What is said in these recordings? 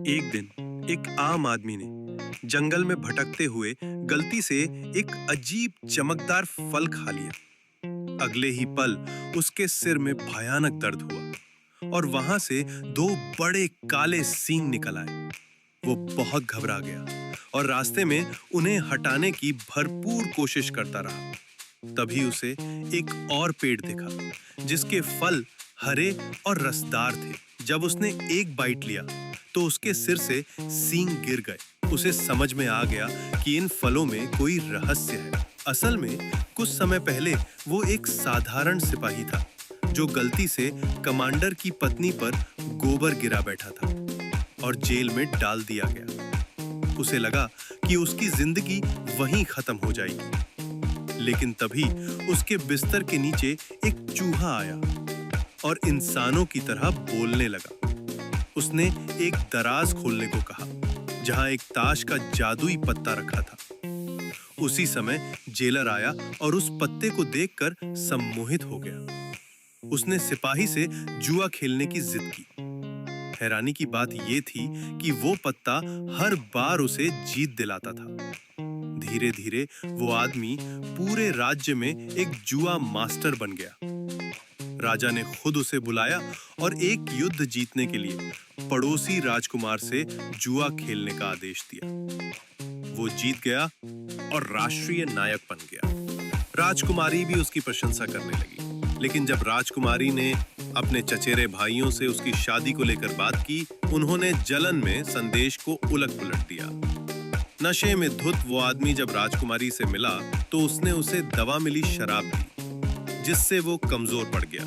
एक दिन एक आम आदमी ने जंगल में भटकते हुए गलती से एक अजीब चमकदार फल खा लिया। अगले ही पल उसके सिर में भयानक दर्द हुआ और वहां से दो बड़े काले सींग निकल आए। वो बहुत घबरा गया और रास्ते में उन्हें हटाने की भरपूर कोशिश करता रहा। तभी उसे एक और पेड़ दिखा जिसके फल हरे और रसदार थे। जब उसने एक बाइट लिया तो उसके सिर से सींग गिर गए। उसे समझ में आ गया कि इन फलों में कोई रहस्य है। असल में कुछ समय पहले वो एक साधारण सिपाही था जो गलती से कमांडर की पत्नी पर गोबर गिरा बैठा था और जेल में डाल दिया गया। उसे लगा कि उसकी जिंदगी वहीं खत्म हो जाएगी, लेकिन तभी उसके बिस्तर के नीचे एक चूहा आया और इंसानों की तरह बोलने लगा। उसने एक दराज खोलने को कहा जहां एक ताश का जादुई पत्ता रखा था। उसी समय जेलर आया और उस पत्ते को देखकर सम्मोहित हो गया। उसने सिपाही से जुआ खेलने की जिद की। हैरानी की बात यह थी कि वो पत्ता हर बार उसे जीत दिलाता था। धीरे धीरे वो आदमी पूरे राज्य में एक जुआ मास्टर बन गया। राजा ने खुद उसे बुलाया और एक युद्ध जीतने के लिए पड़ोसी राजकुमार से जुआ खेलने का आदेश दिया। वो जीत गया और राष्ट्रीय नायक बन गया। राजकुमारी भी उसकी प्रशंसा करने लगी, लेकिन जब राजकुमारी ने अपने चचेरे भाइयों से उसकी शादी को लेकर बात की, उन्होंने जलन में संदेश को उलट-पुलट दिया। नशे में धुत वो आदमी जब राजकुमारी से मिला तो उसने उसे दवा मिली शराब दी, जिससे वो कमजोर पड़ गया।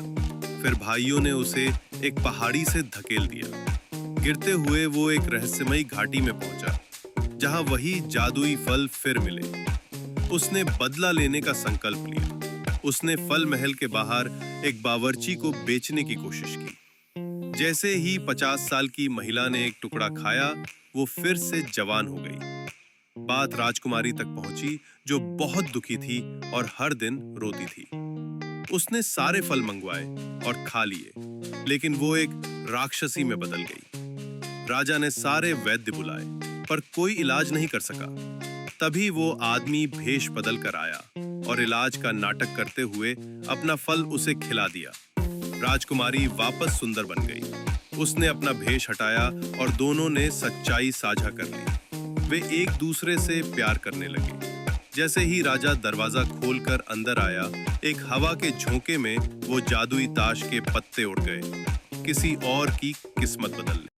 फिर भाइयों ने उसे एक पहाड़ी से धकेल दिया। गिरते हुए वो एक रहस्यमयी घाटी में पहुंचा, जहां वही जादुई फल फिर मिले। उसने बदला लेने का संकल्प लिया। उसने फल महल के बाहर एक बावर्ची को बेचने की कोशिश की। जैसे ही 50 साल की महिला ने एक टुकड़ा खाया, वो फिर से जवान हो गई। बात राजकुमारी तक पहुंची, जो बहुत दुखी थी और हर दिन रोती थी। उसने सारे फल मंगवाए और खा लिए, लेकिन वो एक राक्षसी में बदल गई। राजा ने सारे वैद्य बुलाए, पर कोई इलाज नहीं कर सका। तभी वो आदमी भेष बदल कर आया और इलाज का नाटक करते हुए अपना फल उसे खिला दिया। राजकुमारी वापस सुंदर बन गई। उसने अपना भेष हटाया और दोनों ने सच्चाई साझा कर ली। वे एक दूसरे से प्यार करने लगे। जैसे ही राजा दरवाजा खोलकर अंदर आया, एक हवा के झोंके में वो जादुई ताश के पत्ते उड़ गए, किसी और की किस्मत बदलने।